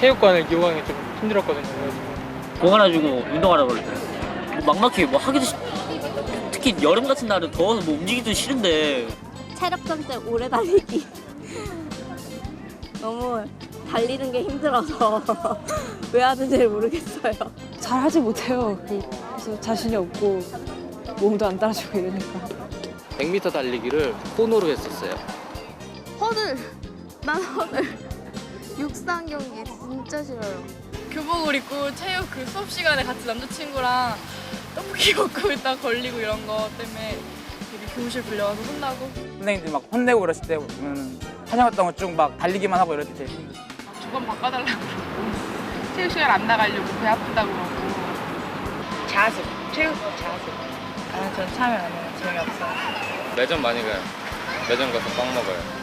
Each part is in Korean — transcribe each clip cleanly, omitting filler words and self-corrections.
체육관을 이용하는 게 좀 힘들었거든요. 그래가지고. 공 하나 주고 운동하라 그럴 때 막막해. 뭐 하기도 특히 여름 같은 날은 더워서 뭐 움직이기도 싫은데. 체력 점점 오래 달리기. 너무 달리는 게 힘들어서 왜 하는지 모르겠어요. 잘 하지 못해요. 그래서 자신이 없고 몸도 안 따라주고 이러니까. 100m 달리기를 폰으로 했었어요. 허들! 난 허들. 육상 경기 진짜 싫어요. 교복을 입고 체육 그 수업 시간에 같이 남자친구랑 떡볶이 먹고 있다 걸리고 이런 거 때문에 여기 교무실 불려와서 혼나고. 선생님들이 막 혼내고 그러실 때 보면 하장했던 거 쭉 막 달리기만 하고 이럴 때 제일 힘들어요. 조금 바꿔달라고 그러고 체육 시간 안 나가려고 배 아프다고 그러고. 자습, 체육 자습. 전 참여 안 해요. 재미없어요. 매점 많이 가요. 매점 가서 빵 먹어요.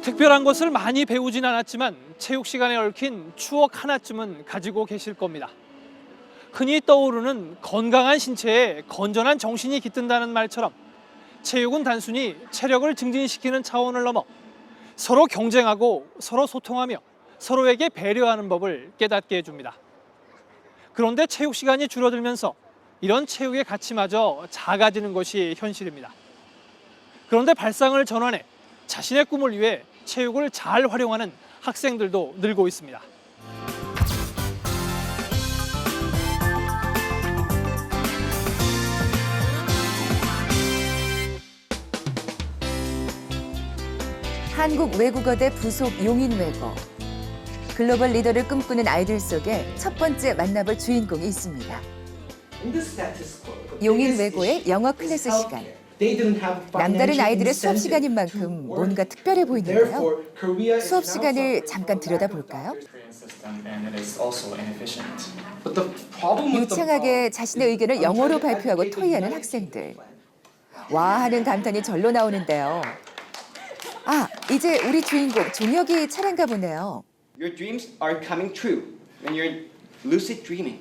특별한 것을 많이 배우진 않았지만 체육 시간에 얽힌 추억 하나쯤은 가지고 계실 겁니다. 흔히 떠오르는 건강한 신체에 건전한 정신이 깃든다는 말처럼 체육은 단순히 체력을 증진시키는 차원을 넘어 서로 경쟁하고 서로 소통하며 서로에게 배려하는 법을 깨닫게 해줍니다. 그런데 체육 시간이 줄어들면서 이런 체육의 가치마저 작아지는 것이 현실입니다. 그런데 발상을 전환해 자신의 꿈을 위해 체육을 잘 활용하는 학생들도 늘고 있습니다. 한국외국어대 부속 용인외고. 글로벌 리더를 꿈꾸는 아이들 속에 첫 번째 만나볼 주인공이 있습니다. 용인외고의 영어 클래스 시간. 남다른 아이들의 수업 시간인 만큼 뭔가 특별해 보이는데요. 수업 시간을 잠깐 들여다볼까요? 유창하게 자신의 의견을 영어로 발표하고 토의하는 학생들. 와 하는 감탄이 절로 나오는데요. 아, 이제 우리 주인공 종혁이 차례인가 보네요. Your dreams are coming true when you're lucid dreaming.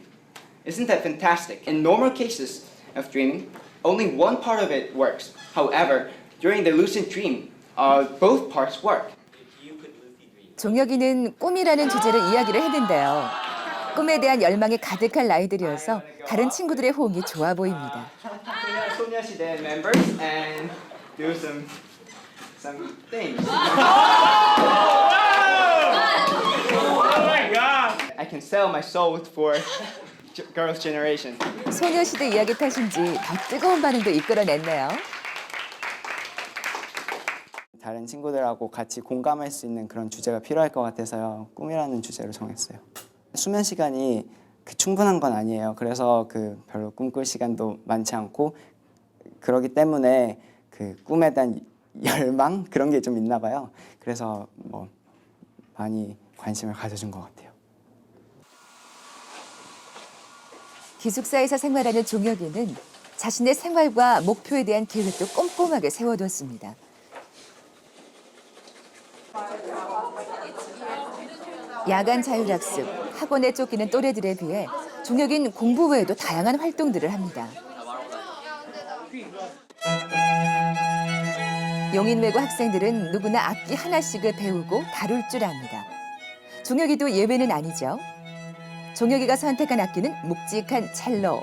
Isn't that fantastic? In normal cases of dreaming, only one part of it works. However, during the lucid dream, both parts work. 종혁이는 꿈이라는 주제로 이야기를 했는데요. 꿈에 대한 열망이 가득한 나이들이어서 다른 친구들의 호응이 좋아 보입니다. 소녀시대 members and do some things. I can sell my soul for girls' generation. 소녀시대 이야기 탓인지 더 뜨거운 반응도 이끌어냈네요. 다른 친구들하고 같이 공감할 수 있는 그런 주제가 필요할 것 같아서요. 꿈이라는 주제로 정했어요. 수면 시간이 충분한 건 아니에요. 그래서 별로 꿈꿀 시간도 많지 않고 그러기 때문에 꿈에 대한 열망 그런 게 좀 있나 봐요. 그래서 많이 관심을 가져준 것 같아요. 기숙사에서 생활하는 종혁이는 자신의 생활과 목표에 대한 계획도 꼼꼼하게 세워뒀습니다. 야간 자율학습, 학원에 쫓기는 또래들에 비해 종혁이는 공부 외에도 다양한 활동들을 합니다. 용인외고 학생들은 누구나 악기 하나씩을 배우고 다룰 줄 압니다. 종혁이도 예외는 아니죠. 종혁이가 선택한 악기는 묵직한 첼로.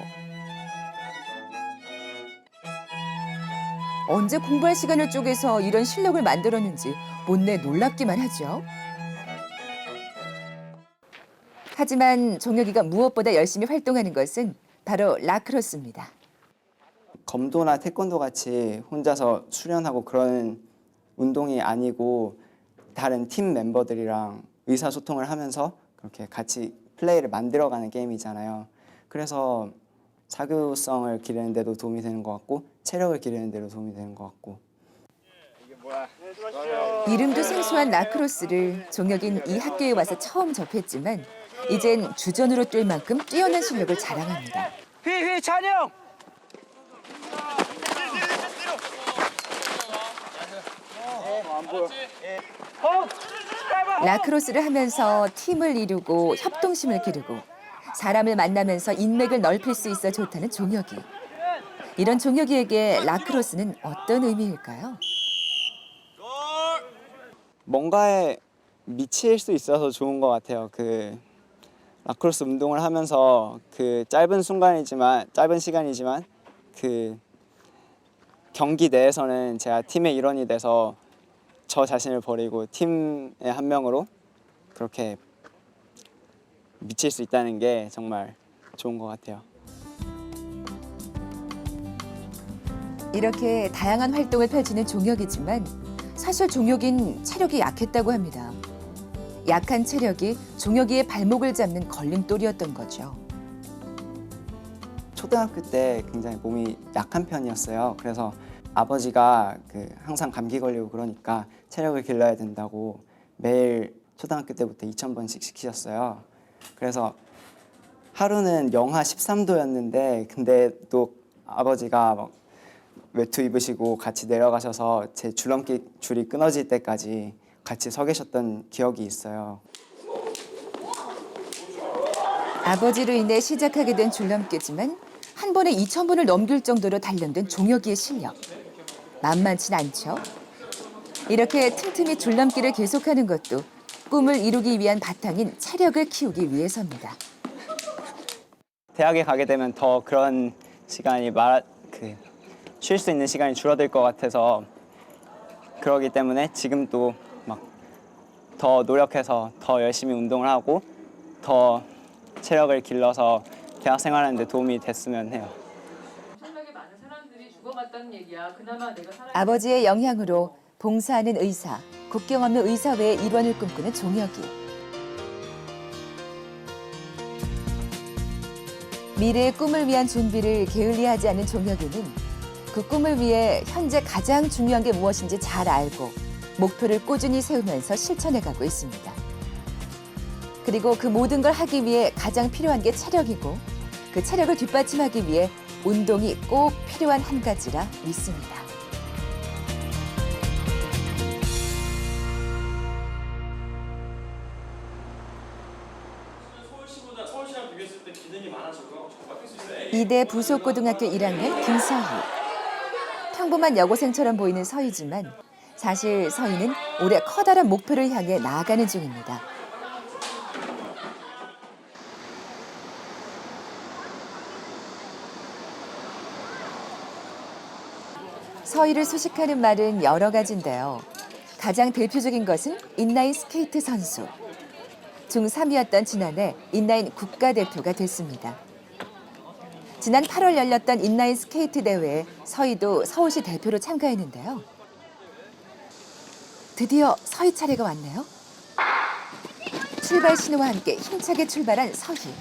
언제 공부할 시간을 쪼개서 이런 실력을 만들었는지 못내 놀랍기만 하죠. 하지만 종혁이가 무엇보다 열심히 활동하는 것은 바로 라크로스입니다. 검도나 태권도 같이 혼자서 수련하고 그런 운동이 아니고 다른 팀 멤버들이랑 의사소통을 하면서 그렇게 같이 플레이를 만들어가는 게임이잖아요. 그래서 사교성을 기르는 데도 도움이 되는 것 같고 체력을 기르는 데도 도움이 되는 것 같고. 이름도 생소한 라크로스를 종혁인 이 학교에 와서 처음 접했지만 이젠 주전으로 뛸 만큼 뛰어난 실력을 자랑합니다. 휘휘 찬영! 라크로스를 하면서 팀을 이루고 협동심을 기르고 사람을 만나면서 인맥을 넓힐 수 있어 좋다는 종혁이. 이런 종혁이에게 라크로스는 어떤 의미일까요? 뭔가에 미칠 수 있어서 좋은 것 같아요. 그 라크로스 운동을 하면서 그 짧은 시간이지만 그 경기 내에서는 제가 팀의 일원이 돼서 저 자신을 버리고 팀의 한 명으로 그렇게 미칠 수 있다는 게 정말 좋은 것 같아요. 이렇게 다양한 활동을 펼치는 종혁이지만 사실 종혁인 체력이 약했다고 합니다. 약한 체력이 종혁이의 발목을 잡는 걸림돌이었던 거죠. 초등학교 때 굉장히 몸이 약한 편이었어요. 그래서 아버지가 항상 감기 걸리고 그러니까 체력을 길러야 된다고 매일 초등학교 때부터 2000번씩 시키셨어요. 그래서 하루는 영하 13도였는데 근데 또 아버지가 막 외투 입으시고 같이 내려가셔서 제 줄넘기 줄이 끊어질 때까지 같이 서 계셨던 기억이 있어요. 아버지로 인해 시작하게 된 줄넘기지만 한 번에 2000번을 넘길 정도로 단련된 종혁이의 실력. 만만치 않죠? 이렇게 틈틈이 줄넘기를 계속하는 것도 꿈을 이루기 위한 바탕인 체력을 키우기 위해서입니다. 대학에 가게 되면 더 그런 시간이 쉴 수 있는 시간이 줄어들 것 같아서 그러기 때문에 지금도 막 더 노력해서 더 열심히 운동을 하고 더 체력을 길러서 대학 생활하는 데 도움이 됐으면 해요. 아버지의 영향으로 봉사하는 의사, 국경 없는 의사회의 일원을 꿈꾸는 종혁이. 미래의 꿈을 위한 준비를 게을리하지 않는 종혁이는 그 꿈을 위해 현재 가장 중요한 게 무엇인지 잘 알고 목표를 꾸준히 세우면서 실천해가고 있습니다. 그리고 그 모든 걸 하기 위해 가장 필요한 게 체력이고 그 체력을 뒷받침하기 위해 운동이 꼭 필요한 한 가지라 믿습니다. 이대 부속고등학교 1학년 김서희. 평범한 여고생처럼 보이는 서희지만 사실 서희는 올해 커다란 목표를 향해 나아가는 중입니다. 서희를 수식하는 말은 여러 가지인데요. 가장 대표적인 것은 인라인 스케이트 선수. 중3이었던 지난해 인라인 국가대표가 됐습니다. 지난 8월 열렸던 인라인 스케이트 대회에 서희도 서울시 대표로 참가했는데요. 드디어 서희 차례가 왔네요. 출발 신호와 함께 힘차게 출발한 서희.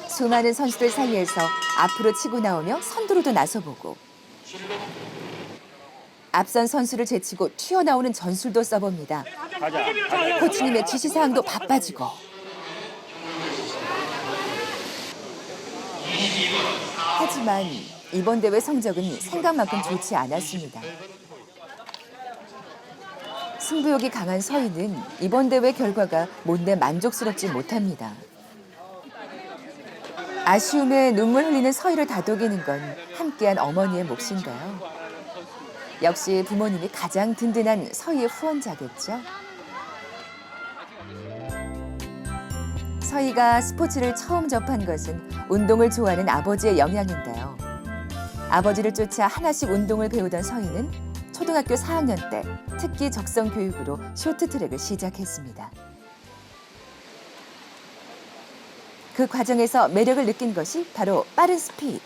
수많은 선수들 사이에서 앞으로 치고 나오며 선두로도 나서보고 앞선 선수를 제치고 튀어나오는 전술도 써봅니다. 코치님의 지시사항도 바빠지고 하지만 이번 대회 성적은 생각만큼 좋지 않았습니다. 승부욕이 강한 서희는 이번 대회 결과가 못내 만족스럽지 못합니다. 아쉬움에 눈물 흘리는 서희를 다독이는 건 함께한 어머니의 몫인가요? 역시 부모님이 가장 든든한 서희의 후원자겠죠? 서희가 스포츠를 처음 접한 것은 운동을 좋아하는 아버지의 영향인데요. 아버지를 쫓아 하나씩 운동을 배우던 서희는 초등학교 4학년 때 특기 적성 교육으로 쇼트트랙을 시작했습니다. 그 과정에서 매력을 느낀 것이 바로 빠른 스피드.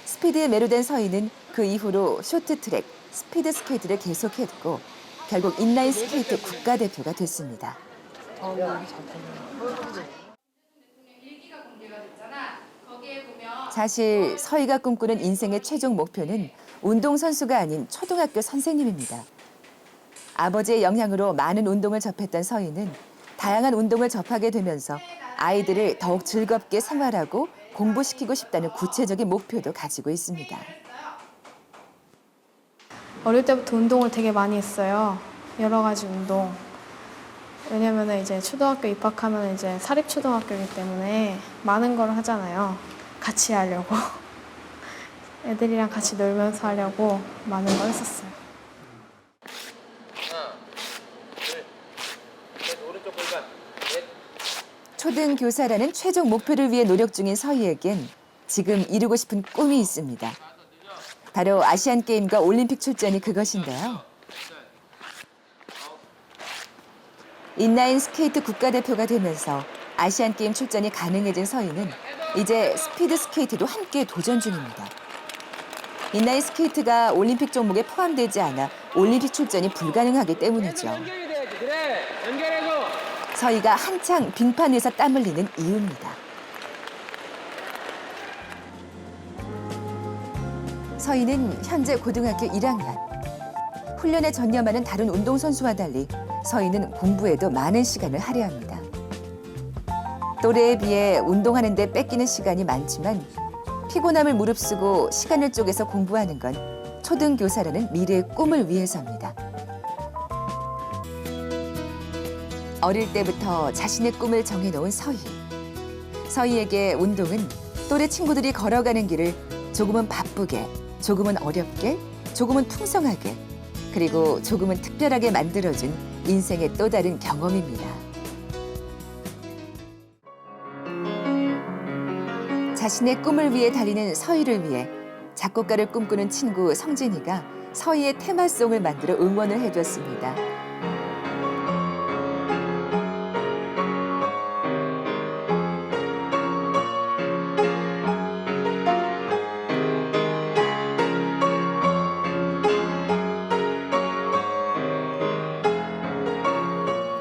스피드에 매료된 서희는 그 이후로 쇼트트랙, 스피드 스케이트를 계속했고 결국 인라인 스케이트 국가대표가 됐습니다. 사실 서희가 꿈꾸는 인생의 최종 목표는 운동선수가 아닌 초등학교 선생님입니다. 아버지의 영향으로 많은 운동을 접했던 서희는 다양한 운동을 접하게 되면서 아이들을 더욱 즐겁게 생활하고 공부시키고 싶다는 구체적인 목표도 가지고 있습니다. 어릴 때부터 운동을 되게 많이 했어요. 여러 가지 운동. 왜냐면 이제 초등학교 입학하면 이제 사립초등학교이기 때문에 많은 걸 하잖아요. 같이 하려고. 애들이랑 같이 놀면서 하려고 많은 걸 했었어요. 초등교사라는 최종 목표를 위해 노력 중인 서희에겐 지금 이루고 싶은 꿈이 있습니다. 바로 아시안게임과 올림픽 출전이 그것인데요. 인라인 스케이트 국가대표가 되면서 아시안게임 출전이 가능해진 서희는 이제 스피드 스케이트도 함께 도전 중입니다. 인라인 스케이트가 올림픽 종목에 포함되지 않아 올림픽 출전이 불가능하기 때문이죠. 서희가 한창 빙판 위에서 땀 흘리는 이유입니다. 서희는 현재 고등학교 1학년. 훈련에 전념하는 다른 운동선수와 달리 서희는 공부에도 많은 시간을 할애합니다. 또래에 비해 운동하는 데 뺏기는 시간이 많지만 피곤함을 무릅쓰고 시간을 쪼개서 공부하는 건 초등교사라는 미래의 꿈을 위해서입니다. 어릴 때부터 자신의 꿈을 정해놓은 서희. 서희에게 운동은 또래 친구들이 걸어가는 길을 조금은 바쁘게, 조금은 어렵게, 조금은 풍성하게, 그리고 조금은 특별하게 만들어준 인생의 또 다른 경험입니다. 자신의 꿈을 위해 달리는 서희를 위해 작곡가를 꿈꾸는 친구 성진이가 서희의 테마송을 만들어 응원을 해줬습니다.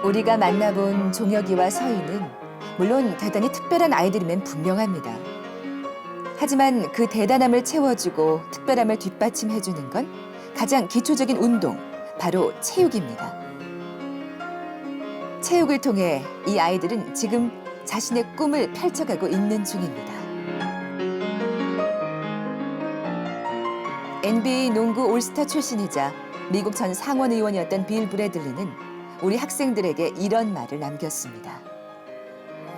우리가 만나본 종혁이와 서희는 물론 대단히 특별한 아이들이면 분명합니다. 하지만 그 대단함을 채워주고 특별함을 뒷받침해주는 건 가장 기초적인 운동, 바로 체육입니다. 체육을 통해 이 아이들은 지금 자신의 꿈을 펼쳐가고 있는 중입니다. NBA 농구 올스타 출신이자 미국 전 상원 의원이었던 빌 브래들리는 우리 학생들에게 이런 말을 남겼습니다.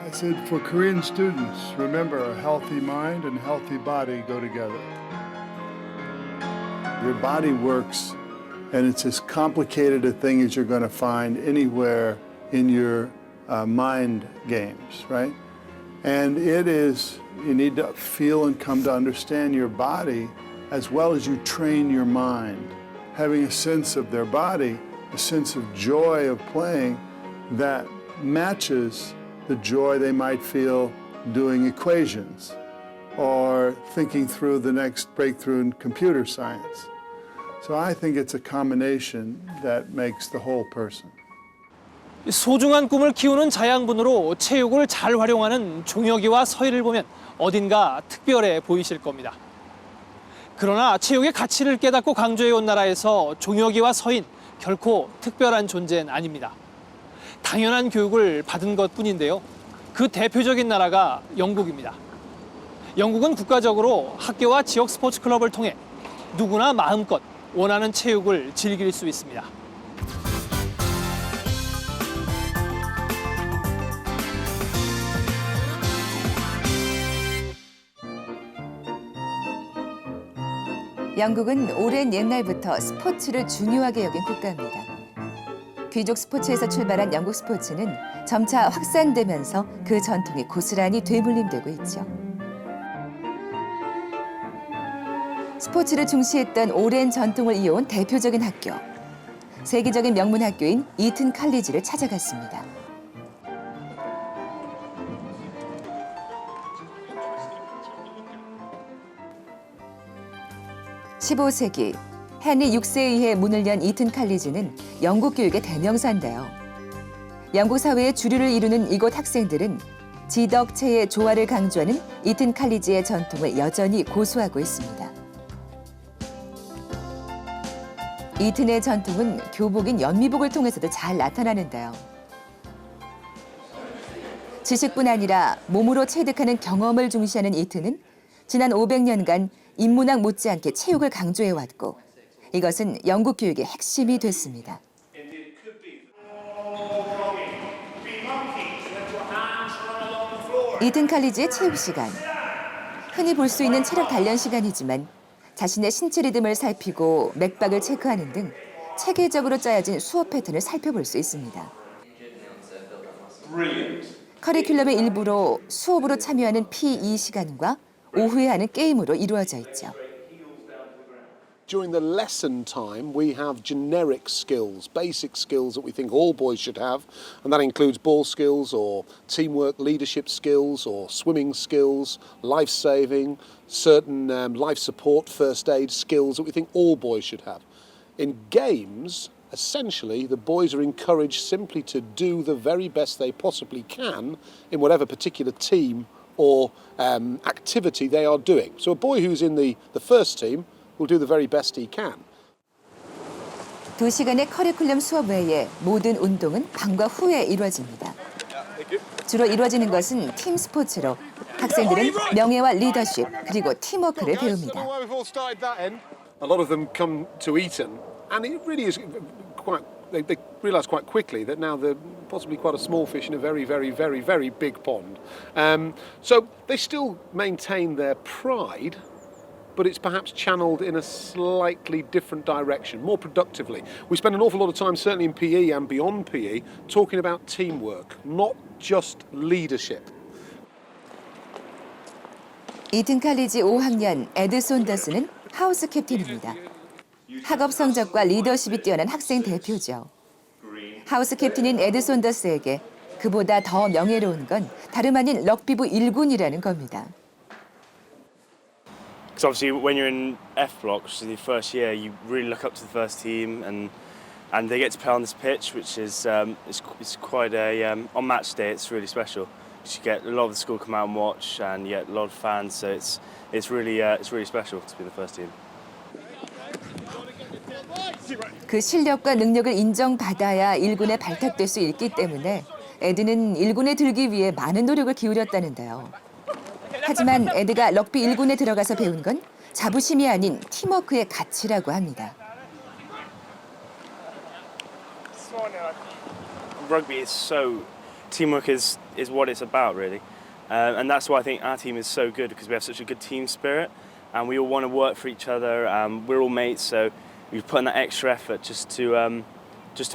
I said for Korean students, remember a healthy mind and healthy body go together. Your body works and it's as complicated a thing as you're going to find anywhere in your mind games, right? And it is, you need to feel and come to understand your body as well as you train your mind. Having a sense of their body, a sense of joy of playing that matches the joy they might feel doing equations or thinking through the next breakthrough in computer science. So I think it's a combination that makes the whole person. 소중한 꿈을 키우는 자양분으로 체육을 잘 활용하는 종혁이와 서희를 보면 어딘가 특별해 보이실 겁니다. 그러나 체육의 가치를 깨닫고 강조해온 나라에서 종혁이와 서희는 결코 특별한 존재는 아닙니다. 당연한 교육을 받은 것뿐인데요. 그 대표적인 나라가 영국입니다. 영국은 국가적으로 학교와 지역 스포츠 클럽을 통해 누구나 마음껏 원하는 체육을 즐길 수 있습니다. 영국은 오랜 옛날부터 스포츠를 중요하게 여긴 국가입니다. 귀족 스포츠에서 출발한 영국 스포츠는 점차 확산되면서 그 전통이 고스란히 되물림되고 있죠. 스포츠를 중시했던 오랜 전통을 이어온 대표적인 학교. 세계적인 명문 학교인 이튼 칼리지를 찾아갔습니다. (15세기) 헨리 6세에 의해 문을 연 이튼 칼리지는 영국 교육의 대명사인데요. 영국 사회의 주류를 이루는 이곳 학생들은 지덕체의 조화를 강조하는 이튼 칼리지의 전통을 여전히 고수하고 있습니다. 이튼의 전통은 교복인 연미복을 통해서도 잘 나타나는데요. 지식뿐 아니라 몸으로 체득하는 경험을 중시하는 이튼은 지난 500년간 인문학 못지않게 체육을 강조해왔고 이것은 영국 교육의 핵심이 됐습니다. 이튼 칼리지의 체육 시간. 흔히 볼 수 있는 체력 단련 시간이지만 자신의 신체 리듬을 살피고 맥박을 체크하는 등 체계적으로 짜여진 수업 패턴을 살펴볼 수 있습니다. 커리큘럼의 일부로 수업으로 참여하는 PE 시간과 오후에 하는 게임으로 이루어져 있죠. During the lesson time, we have generic skills, basic skills that we think all boys should have, and that includes ball skills or teamwork leadership skills or swimming skills, life saving, certain life support, first aid skills that we think all boys should have. In games, essentially, the boys are encouraged simply to do the very best they possibly can in whatever particular team or activity they are doing. So a boy who's in the first team will do the very best he can. 2시간의 커리큘럼 수업 외에 모든 운동은 방과 후에 이루어집니다. 주로 이루어지는 것은 팀 스포츠로 학생들은 명예와 리더십 그리고 팀워크를 배웁니다. A lot of them come to Eton, and it really is quite. They realise quite quickly that now they're possibly quite a small fish in a very, very, very, very big pond. So they still maintain their pride, but it's perhaps channeled in a slightly different direction, more productively. We spend an awful lot of time, certainly in PE and beyond PE, talking about teamwork, not just leadership. 이튼 칼리지 5학년 에드 손더스는 하우스 캡틴입니다. 학업 성적과 리더십이 뛰어난 학생 대표죠. 하우스 캡틴인 에드 손더스에게 그보다 더 명예로운 건 다름 아닌 럭비부 1군이라는 겁니다. Because obviously when you're in F block, which is the first year, you really look up to the first team, and they get to play on this pitch, which is it's quite a on match day. It's really special. You get a lot of the school come out and watch, and you get a lot of fans. So it's really special to be in the first team. 그 실력과 능력을 인정받아야 1군에 발탁될 수 있기 때문에 에드는 1군에 들기 위해 많은 노력을 기울였다는데요. 하지만 에드가 럭비 1군에 들어가서 배운 건 자부심이 아닌 팀워크의 가치라고 합니다. Rugby is so teamwork is what it's about really, and that's why I think our team is so good because we have such a good team spirit, and we all want to work for each other. We're all mates, so we put in that extra effort just to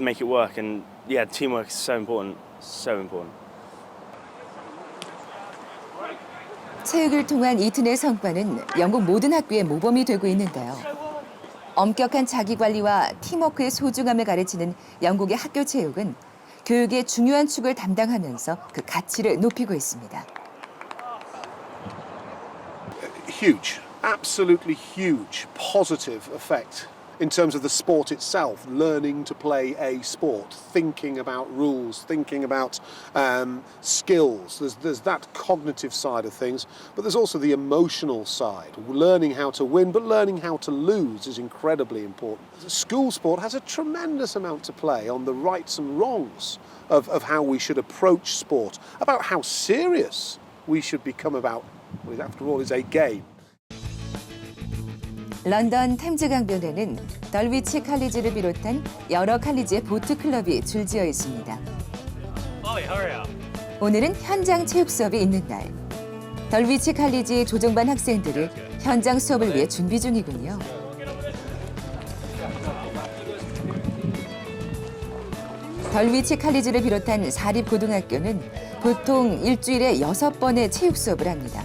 make it work. And yeah, teamwork is so important, so important. 체육을 통한 이튼의 성과는 영국 모든 학교의 모범이 되고 있는데요. 엄격한 자기관리와 팀워크의 소중함을 가르치는 영국의 학교 체육은 교육의 중요한 축을 담당하면서 그 가치를 높이고 있습니다. Huge, absolutely huge positive effect in terms of the sport itself, learning to play a sport, thinking about rules, thinking about skills. There's that cognitive side of things, but there's also the emotional side. Learning how to win, but learning how to lose is incredibly important. School sport has a tremendous amount to play on the rights and wrongs of how we should approach sport, about how serious we should become about what after all is a game. 런던 템즈 강변에는 덜위치 칼리지를 비롯한 여러 칼리지의 보트 클럽이 줄지어 있습니다. 오늘은 현장 체육 수업이 있는 날. 덜위치 칼리지 조정반 학생들을 현장 수업을 위해 준비 중이군요. 덜위치 칼리지를 비롯한 사립고등학교는 보통 일주일에 6번의 체육 수업을 합니다.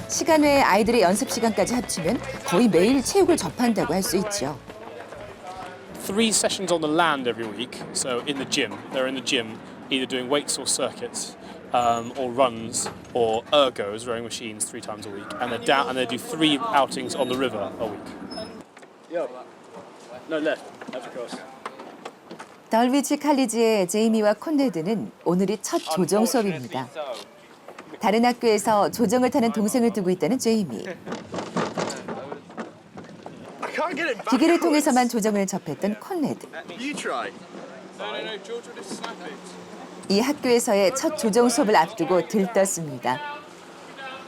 시간 외에 아이들의 연습 시간까지 합치면 거의 매일 체육을 접한다고 할 수 있죠. 3 sessions on the land every week, so in the gym. They're in the gym either doing weights or circuits, or runs or ergos, rowing machines 3 times a week. And they're down and they do 3 outings on the river a week. No left across. 덜위치 칼리지의 제이미와 콘레드는 오늘이 첫 조정 수업입니다. 다른 학교에서 조정을 타는 동생을 두고 있다는 제이미. 기계를 통해서만 조정을 접했던 콘레드. 이 학교에서의 첫 조정 수업을 앞두고 들떴습니다.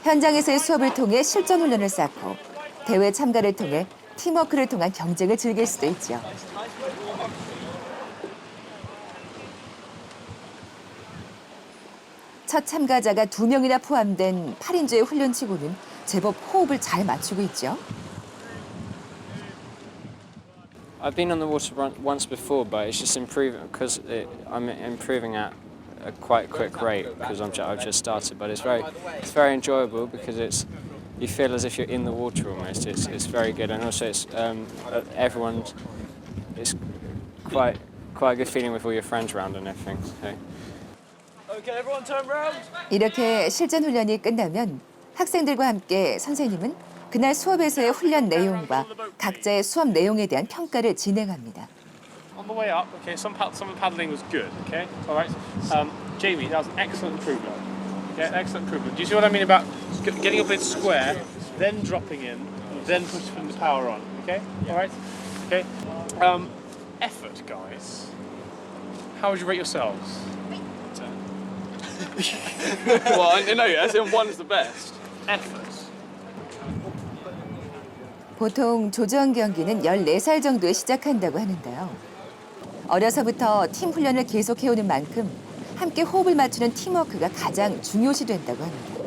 현장에서의 수업을 통해 실전 훈련을 쌓고 대회 참가를 통해 팀워크를 통한 경쟁을 즐길 수도 있죠. 첫 참가자가 2명이나 포함된 8인조의 훈련치고는 제법 호흡을 잘 맞추고 있죠. I've been on the water once before, but it's just improving because I'm improving at a quite quick rate because I've just started. But it's very enjoyable because you feel as if you're in the water almost. It's very good, and also it's it's quite a good feeling with all your friends around and everything. So. Okay, everyone turn round. 이렇게 실전 훈련이 끝나면 학생들과 함께 선생님은 그날 수업에서의 훈련 내용과 각자의 수업 내용에 대한 평가를 진행합니다. On the way up, okay, some of the paddling was good, okay? All right. Jamie, that was an excellent improvement. Yeah, excellent improvement. Do you see what I mean about getting up in square, then dropping in, then pushing the power on, okay? All right? Okay. Effort, guys. How would you rate yourselves? Well, no, as in one is the best. Effort. 보통 조정 경기는 14살 정도에 시작한다고 하는데요. 어려서부터 팀 훈련을 계속해오는 만큼 함께 호흡을 맞추는 팀워크가 가장 중요시 된다고 합니다.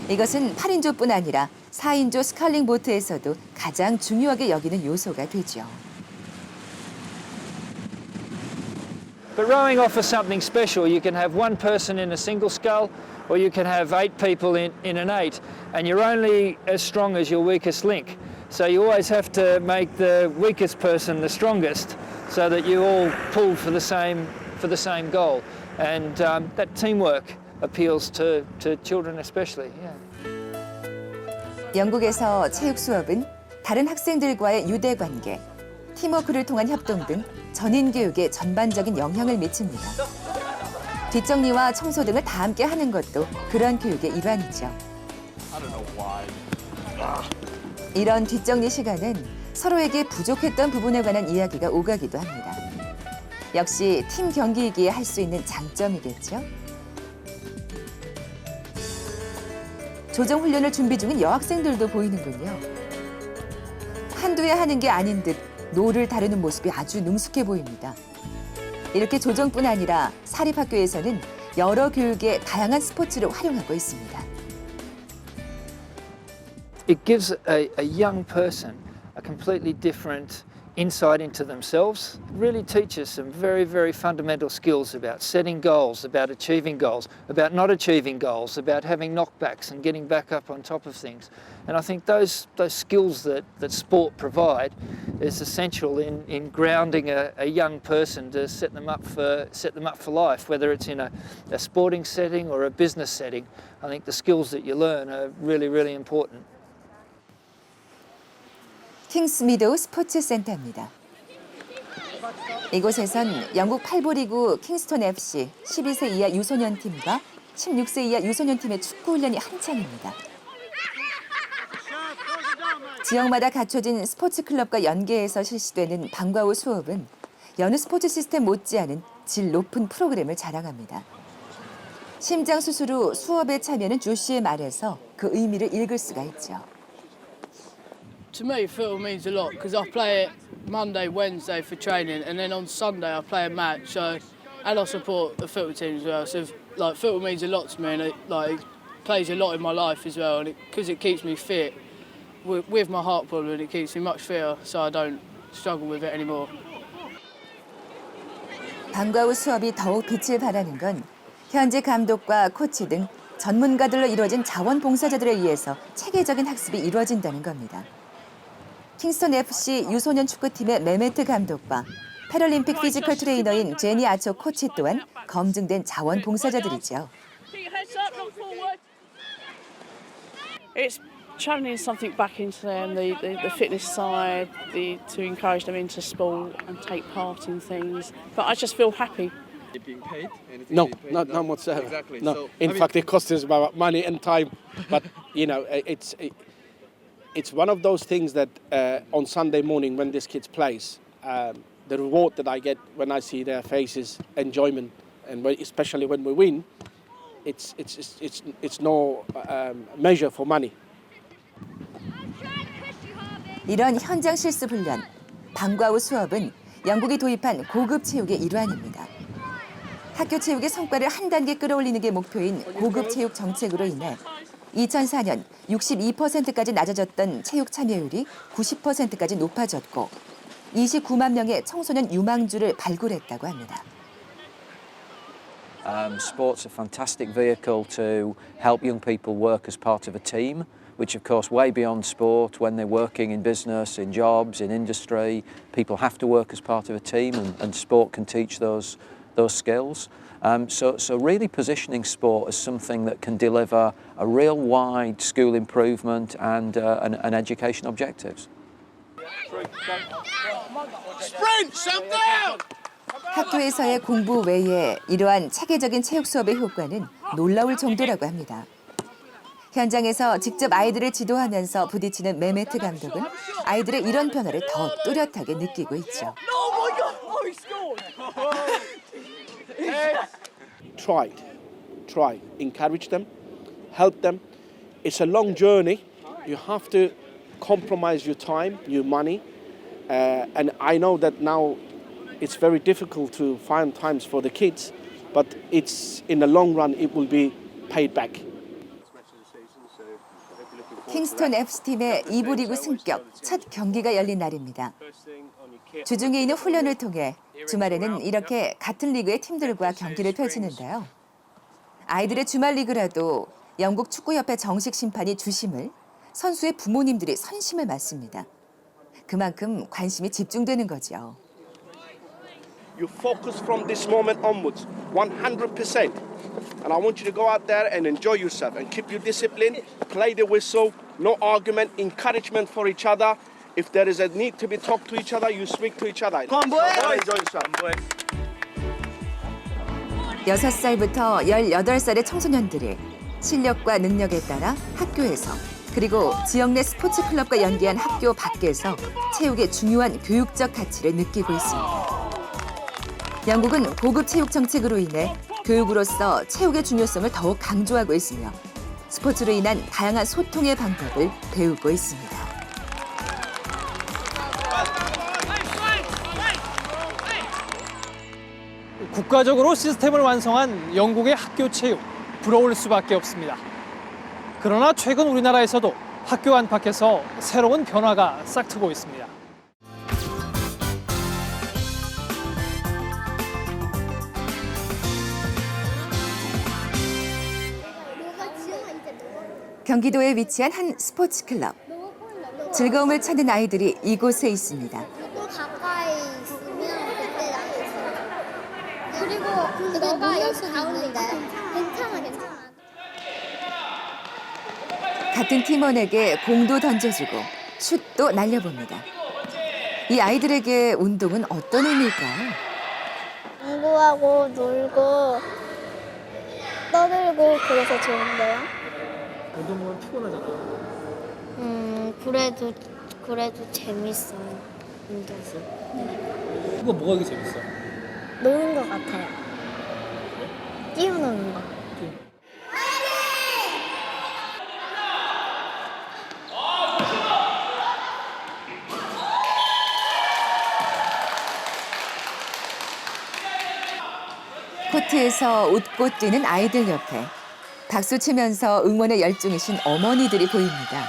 이것은 8인조뿐 아니라 4인조 스컬링 보트에서도 가장 중요하게 여기는 요소가 되죠. But rowing offers something special. You can have one person in a single scull, or you can have 8 people in an 8, and you're only as strong as your weakest link. So you always have to make the weakest person the strongest, so that you all pull for the same goal. And that teamwork appeals to children especially. Yeah. 영국에서 체육 수업은 다른 학생들과의 유대 관계, 팀워크를 통한 협동 등 전인 교육에 전반적인 영향을 미칩니다. 뒷정리와 청소 등을 다 함께 하는 것도 그런 교육의 일환이죠. 이런 뒷정리 시간은 서로에게 부족했던 부분에 관한 이야기가 오가기도 합니다. 역시 팀 경기이기에 할 수 있는 장점이겠죠. 조정 훈련을 준비 중인 여학생들도 보이는군요. 한두 해 하는 게 아닌 듯 노를 다루는 모습이 아주 능숙해 보입니다. 이렇게 조정뿐 아니라 사립학교에서는 여러 교육의 다양한 스포츠를 활용하고 있습니다. It gives a young person a completely different insight into themselves. It really teaches some very, very fundamental skills about setting goals, about achieving goals, about not achieving goals, about having knockbacks and getting back up on top of things. And I think those skills that sport provide is essential in grounding a young person to set them up for life, whether it's in a sporting setting or a business setting. I think the skills that you learn are really, really important. 킹스미도우 스포츠 센터입니다. 이곳에선 영국 8부 리그 킹스톤 FC 12세 이하 유소년 팀과 16세 이하 유소년 팀의 축구 훈련이 한창입니다. 지역마다 갖춰진 스포츠 클럽과 연계해서 실시되는 방과 후 수업은 여느 스포츠 시스템 못지않은 질 높은 프로그램을 자랑합니다. 심장 수술 후 수업에 참여는 주 씨의 말에서 그 의미를 읽을 수가 있죠. To me, football means a lot because I play it Monday, Wednesday for training, and then on Sunday I play a match. So, and I support the football team as well. So, like, football means a lot to me, and it plays a lot in my life as well. And because it keeps me fit with my heart problem, it keeps me much fitter, so I don't struggle with it anymore. 방과 후 수업이 더욱 빛을 발하는 건 현지 감독과 코치 등 전문가들로 이루어진 자원봉사자들에 의해서 체계적인 학습이 이루어진다는 겁니다. 킹스톤 FC 유소년 축구팀의 메메트 감독과 패럴림픽 피지컬 트레이너인 제니 아초 코치 또한 검증된 자원봉사자들이죠. It's channeling something back into them, the fitness side, to encourage them into sport and take part in things. But I just feel happy. Being paid? No, none whatsoever. Exactly. No. So, in fact, it costs us about money and time. But you know, it's one of those things that on Sunday morning when this kids plays, the reward that I get when I see their faces, enjoyment, and especially when we win, it's no measure for money. 이런 현장 실습 훈련, 방과 후 수업은 영국이 도입한 고급 체육의 일환입니다. 학교 체육의 성과를 한 단계 끌어올리는 게 목표인 고급 체육 정책으로 인해 2004년 62%까지 낮아졌던 체육 참여율이 90%까지 높아졌고 29만 명의 청소년 유망주를 발굴했다고 합니다. Sport's a fantastic vehicle to help young people work as part of a team, which of course way beyond sport, when they're working in business, in jobs, in industry, people have to work as part of a team and sport can teach those skills. So really positioning sport as something that can deliver a real wide school improvement and education objectives. Sprint, stand down! 학교에서의 공부 외에 이러한 체계적인 체육 수업의 효과는 놀라울 정도라고 합니다. 현장에서 직접 아이들을 지도하면서 부딪히는 메메트 감독은 아이들의 이런 변화를 더 뚜렷하게 느끼고 있죠. Try, encourage them, help them. It's a long journey. You have to compromise your time, your money, and I know that now it's very difficult to find times for the kids, but it's in the long run it will be paid back. 킹스턴 FC팀의 2부 리그 승격 첫 경기가 열린 날입니다. 주중에 있는 훈련을 통해 주말에는 이렇게 같은 리그의 팀들과 경기를 펼치는데요. 아이들의 주말 리그라도 영국 축구협회 정식 심판이 주심을, 선수의 부모님들이 선심을 맡습니다. 그만큼 관심이 집중되는 거죠. You focus from this moment onwards, 100%. And I want you to go out there and enjoy yourself and keep your discipline, play the whistle, no argument, encouragement for each other. If there is a need to be talked to each other, you speak to each other. Come on, boys! Enjoy yourself. 6살부터 18살의 청소년들이 실력과 능력에 따라 학교에서 그리고 지역 내 스포츠 클럽과 연계한 학교 밖에서 체육의 중요한 교육적 가치를 느끼고 있습니다. 영국은 고급 체육 정책으로 인해 교육으로서 체육의 중요성을 더욱 강조하고 있으며 스포츠로 인한 다양한 소통의 방법을 배우고 있습니다. 국가적으로 시스템을 완성한 영국의 학교 체육, 부러울 수밖에 없습니다. 그러나 최근 우리나라에서도 학교 안팎에서 새로운 변화가 싹트고 있습니다. 경기도에 위치한 한 스포츠 클럽. 즐거움을 찾는 아이들이 이곳에 있습니다. 가까이 있으면 그때 나가서. 그리고 너가 여기 가운데 괜찮아. 같은 팀원에게 공도 던져주고 슛도 날려봅니다. 이 아이들에게 운동은 어떤 의미일까요? 공부하고 놀고 떠들고 그래서 좋은데요. 운동은 피곤하잖아요. 그래도 재밌어요. 운동이. 그거 뭐가 이렇게 재밌어? 노는 것 같아요. 뛰어노는 거. 코트에서 웃고 뛰는 아이들 옆에 박수 치면서 응원에 열중이신 어머니들이 보입니다.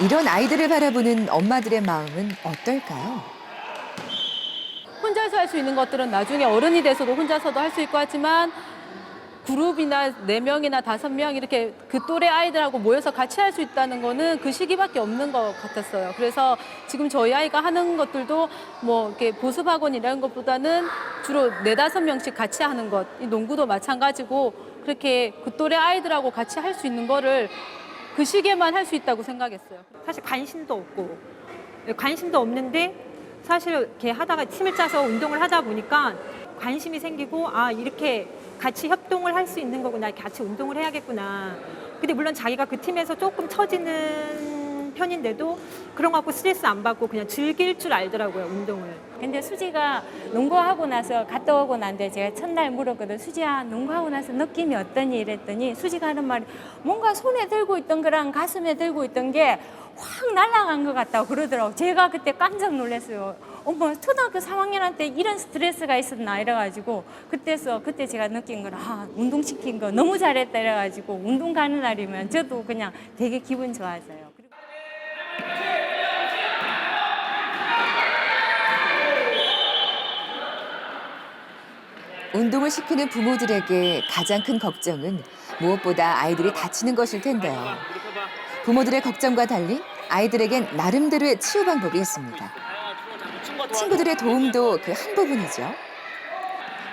이런 아이들을 바라보는 엄마들의 마음은 어떨까요? 혼자서 할 수 있는 것들은 나중에 어른이 돼서도 혼자서도 할 수 있고 하지만 그룹이나 4명이나 5명 이렇게 그 또래 아이들하고 모여서 같이 할 수 있다는 거는 그 시기밖에 없는 것 같았어요. 그래서 지금 저희 아이가 하는 것들도 뭐 이렇게 보습학원 이런 것보다는 주로 4-5명씩 같이 하는 것, 이 농구도 마찬가지고 그렇게 그 또래 아이들하고 같이 할 수 있는 거를 그 시기에만 할 수 있다고 생각했어요. 사실 관심도 없는데 사실 이렇게 하다가 팀을 짜서 운동을 하다 보니까 관심이 생기고 아 이렇게 같이 협동을 할 수 있는 거구나, 같이 운동을 해야겠구나. 근데 물론 자기가 그 팀에서 조금 처지는 편인데도 그런 거 갖고 스트레스 안 받고 그냥 즐길 줄 알더라고요, 운동을. 근데 수지가 농구하고 나서 갔다 오고 난데 제가 첫날 물었거든. 수지야, 농구하고 나서 느낌이 어떠니? 이랬더니 수지가 하는 말이 뭔가 손에 들고 있던 거랑 가슴에 들고 있던 게 확 날아간 것 같다고 그러더라고. 제가 그때 깜짝 놀랐어요. 어머, 초등학교 3학년한테 이런 스트레스가 있었나 이래가지고 그때 제가 느낀 걸 운동시킨 거 너무 잘했다 이래가지고 운동 가는 날이면 저도 그냥 되게 기분 좋아져요. 운동을 시키는 부모들에게 가장 큰 걱정은 무엇보다 아이들이 다치는 것일 텐데요. 부모들의 걱정과 달리 아이들에겐 나름대로의 치유 방법이 있습니다. 친구들의 도움도 그 한 부분이죠.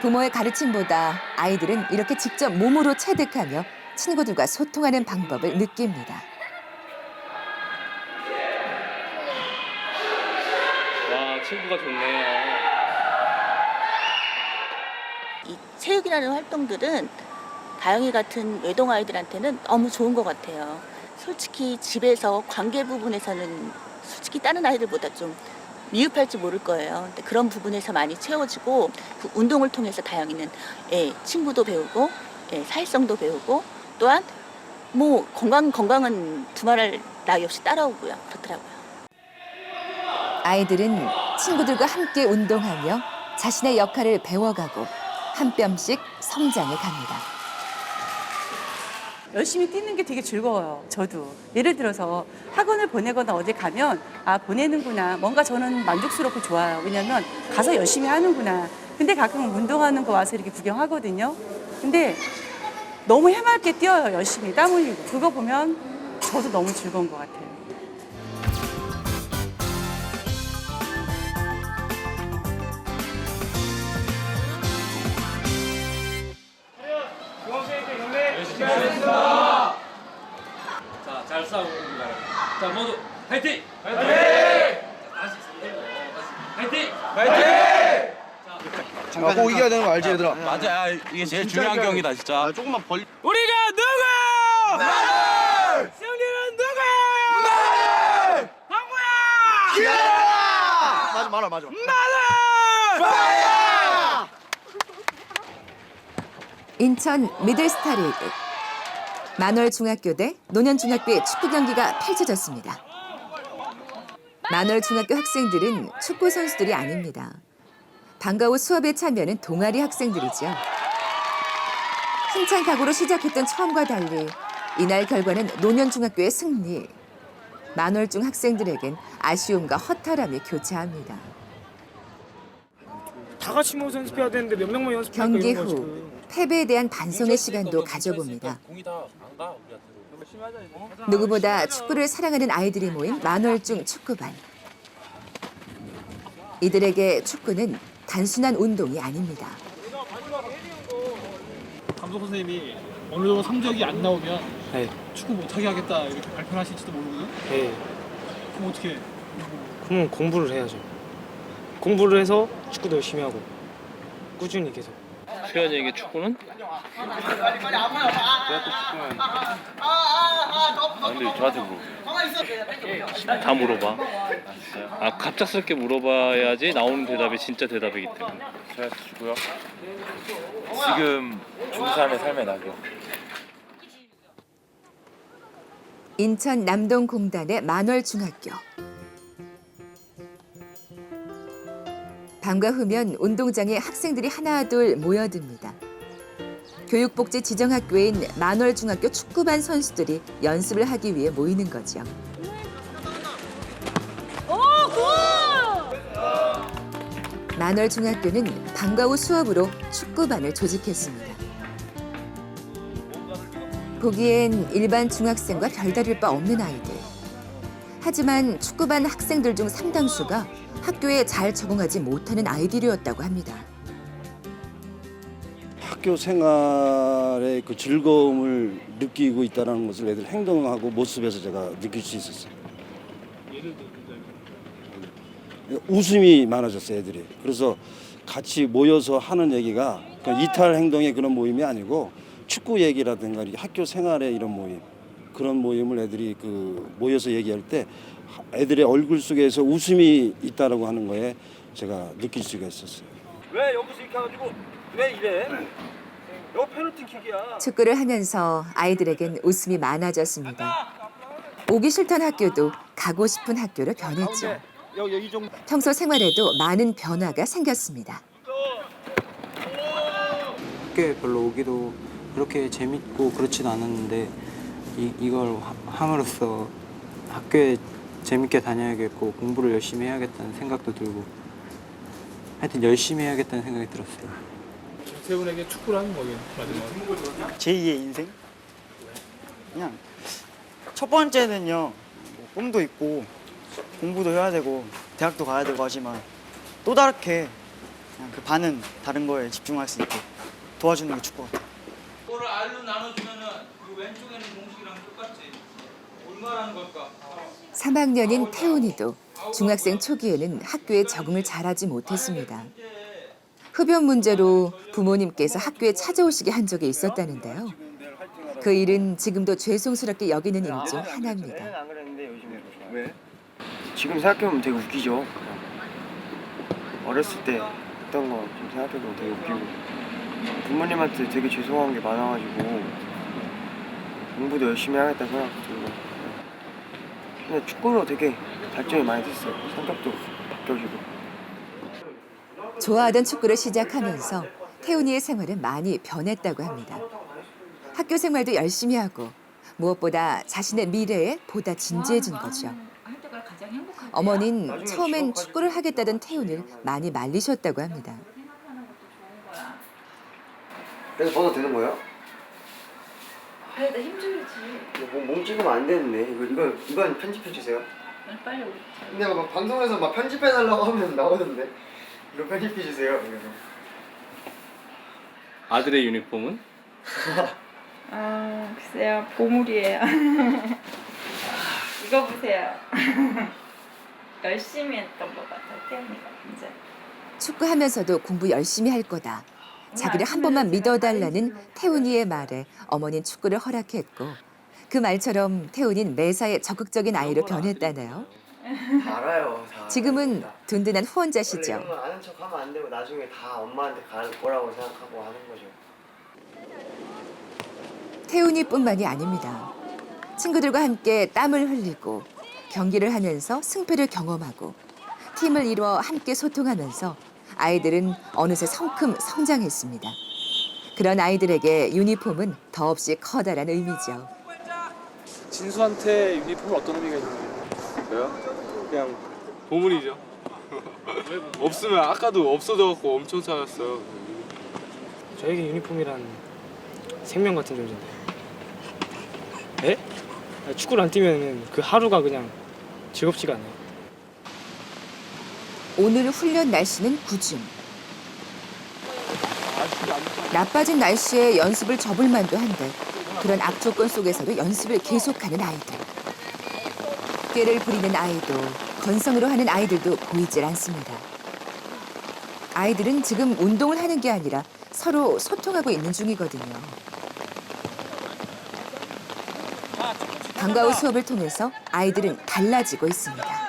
부모의 가르침보다 아이들은 이렇게 직접 몸으로 체득하며 친구들과 소통하는 방법을 느낍니다. 와, 친구가 좋네요. 이 체육이라는 활동들은 다영이 같은 외동 아이들한테는 너무 좋은 것 같아요. 솔직히 집에서 관계 부분에서는 솔직히 다른 아이들보다 좀 미흡할지 모를 거예요. 근데 그런 부분에서 많이 채워지고 그 운동을 통해서 다영이는 친구도 배우고 사회성도 배우고 또한 뭐 건강은 두말할 나위 없이 따라오고요. 그렇더라고요. 아이들은 친구들과 함께 운동하며 자신의 역할을 배워가고 한 뼘씩 성장해 갑니다. 열심히 뛰는 게 되게 즐거워요. 저도. 예를 들어서 학원을 보내거나 어디 가면 보내는구나. 뭔가 저는 만족스럽고 좋아요. 왜냐면 가서 열심히 하는구나. 근데 가끔 운동하는 거 와서 이렇게 구경하거든요. 근데 너무 해맑게 뛰어요. 열심히 땀 흘리고. 그거 보면 저도 너무 즐거운 것 같아요. 자, 잘 싸우고 있습니다. 자, 모두 화이팅! 화이팅! 다시 화이팅! 화이팅! 꼭 이겨야 되는 거 알지, 얘들아? 맞아, 이게 제일 중요한 경기다, 진짜. 조금만 벌. 우리가 누구? 마늘! 승리는 누구? 마늘! 황구야! 기다려! 맞아. 마늘! 파이어! 인천 미들스타 리그. 만월중학교 대 논현중학교의 축구 경기가 펼쳐졌습니다. 만월중학교 학생들은 축구 선수들이 아닙니다. 방과 후 수업에 참여하는 동아리 학생들이죠. 힘찬 각오로 시작했던 처음과 달리 이날 결과는 논현중학교의 승리. 만월중 학생들에겐 아쉬움과 허탈함이 교차합니다. 다 같이 모여서 연습해야 되는데 몇 명만 연습하니까 경기 이런 거지. 후 패배에 대한 반성의 시간도 가져봅니다. 누구보다 축구를 사랑하는 아이들이 모인 만월중 축구반. 이들에게 축구는 단순한 운동이 아닙니다. 감독 선생님이 어느 정도 성적이 안 나오면 축구 못하게 하겠다 이렇게 발표하실지도 모르거든요. 그럼 어떻게 해요? 그럼 공부를 해야죠. 공부를 해서 축구도 열심히 하고 꾸준히 계속. 수현이에게 축구는? 근데 저한테 물어보세요. 다 물어봐. 갑작스럽게 물어봐야지 나오는 대답이 진짜 대답이기 때문에. 제가 주고요. 지금 중3의 삶의 낙이요. 인천 남동공단의 만월중학교. 밤과 후면 운동장에 학생들이 하나둘 모여듭니다. 교육복지 지정학교인 만월중학교 축구반 선수들이 연습을 하기 위해 모이는 거죠. 만월중학교는 방과 후 수업으로 축구반을 조직했습니다. 보기엔 일반 중학생과 별다를 바 없는 아이들. 하지만 축구반 학생들 중 상당수가 학교에 잘 적응하지 못하는 아이들이었다고 합니다. 학교 생활의 그 즐거움을 느끼고 있다는 것을 애들 행동하고 모습에서 제가 느낄 수 있었어요. 웃음이 많아졌어요, 애들이. 그래서 같이 모여서 하는 얘기가 이탈 행동의 그런 모임이 아니고 축구 얘기라든가 학교 생활의 이런 모임, 그런 모임을 애들이 모여서 얘기할 때 애들의 얼굴 속에서 웃음이 있다라고 하는 거에 제가 느낄 수가 있었어요. 왜 여기서 이렇게 해가지고 왜 이래? 이거 페널티킥이야. 축구를 하면서 아이들에겐 웃음이 많아졌습니다. 오기 싫던 학교도 가고 싶은 학교로 변했죠. 여기 좀. 평소 생활에도 많은 변화가 생겼습니다. 학교에 별로 오기도 그렇게 재밌고 그렇진 않았는데 이걸 함으로써 학교에 재밌게 다녀야겠고 공부를 열심히 해야겠다는 생각도 들고 하여튼 열심히 해야겠다는 생각이 들었어요. 태훈에게 축구란 뭐예요? 마지막으로. 제2의 인생? 그냥 첫 번째는요, 뭐 꿈도 있고 공부도 해야 되고 대학도 가야 되고 하지만 또 다르게 그냥 그 반은 다른 거에 집중할 수 있게 도와주는 게 축구 같아요. 이거를 R로 나눠주면은 그 왼쪽에는 공식이랑 똑같지. 얼마라는 걸까? 3학년인 태훈이도 중학생 초기에는 학교에 적응을 잘하지 못했습니다. 흡연 문제로 부모님께서 학교에 찾아오시게 한 적이 있었다는데요. 그 일은 지금도 죄송스럽게 여기는 일 중 하나입니다. 안 그랬는데 요즘에 왜? 지금 생각해보면 되게 웃기죠. 어렸을 때 했던 거 좀 생각해보면 되게 웃기고 부모님한테 되게 죄송한 게 많아가지고 공부도 열심히 하겠다 생각 들고 근데 축구로 되게 발전이 많이 됐어요. 성격도 바뀌어지고. 좋아하던 축구를 시작하면서 태훈이의 생활은 많이 변했다고 합니다. 학교 생활도 열심히 하고 무엇보다 자신의 미래에 보다 진지해진 거죠. 어머니는 처음엔 축구를 하겠다던 태훈을 많이 말리셨다고 합니다. 그래서 벗어도 되는 거예요? 그래도 힘들지. 몸 찍으면 안 되는데 이건 편집해 주세요. 빨리 오자. 근데 막 방송에서 막 편집해 달라고 하면 나오던데 이거 편집해 주세요. 그래서 아들의 유니폼은? 글쎄요, 보물이에요. 이거 보세요. 열심히 했던 것 같아요, 태연이가 진짜. 축구하면서도 공부 열심히 할 거다. 자기를 한 번만 믿어달라는 태훈이의 말에 어머니는 축구를 허락했고 그 말처럼 태훈이는 매사에 적극적인 아이로 변했다네요. 알아요. 다. 지금은 든든한 후원자시죠. 이런 거 아는 척하면 안 되고 나중에 다 엄마한테 갈 거라고 생각하고 하는 거죠. 태훈이뿐만이 아닙니다. 친구들과 함께 땀을 흘리고 경기를 하면서 승패를 경험하고 팀을 이루어 함께 소통하면서 아이들은 어느새 성큼 성장했습니다. 그런 아이들에게 유니폼은 더없이 커다란 의미죠. 진수한테 유니폼은 어떤 의미가 있는 거예요? 저요? 그냥 보물이죠. 없으면 아까도 없어져갖고 엄청 찾았어요. 저에게 유니폼이란 생명 같은 존재인데. 네? 축구를 안 뛰면 그 하루가 그냥 즐겁지가 않아요. 오늘 훈련 날씨는 구중. 나빠진 날씨에 연습을 접을 만도 한데 그런 악조건 속에서도 연습을 계속하는 아이들. 꾀를 부리는 아이도 건성으로 하는 아이들도 보이질 않습니다. 아이들은 지금 운동을 하는 게 아니라 서로 소통하고 있는 중이거든요. 방과 후 수업을 통해서 아이들은 달라지고 있습니다.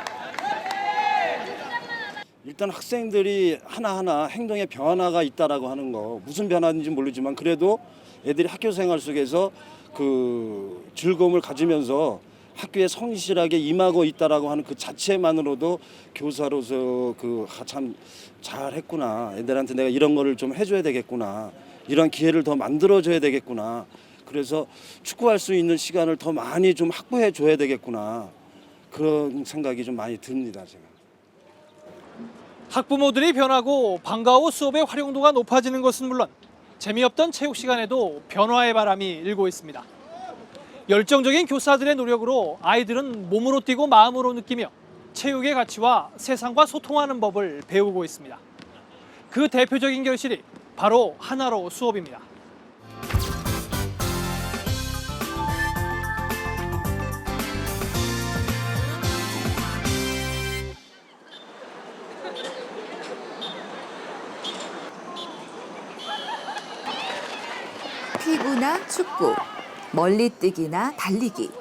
일단 학생들이 하나하나 행동에 변화가 있다라고 하는 거 무슨 변화인지 모르지만 그래도 애들이 학교 생활 속에서 그 즐거움을 가지면서 학교에 성실하게 임하고 있다라고 하는 그 자체만으로도 교사로서 그 참 잘했구나. 애들한테 내가 이런 거를 좀 해줘야 되겠구나. 이런 기회를 더 만들어줘야 되겠구나. 그래서 축구할 수 있는 시간을 더 많이 좀 확보해 줘야 되겠구나. 그런 생각이 좀 많이 듭니다, 제가. 학부모들이 변하고 방과 후 수업의 활용도가 높아지는 것은 물론 재미없던 체육 시간에도 변화의 바람이 일고 있습니다. 열정적인 교사들의 노력으로 아이들은 몸으로 뛰고 마음으로 느끼며 체육의 가치와 세상과 소통하는 법을 배우고 있습니다. 그 대표적인 결실이 바로 하나로 수업입니다. 피구나 축구, 멀리뛰기나 달리기.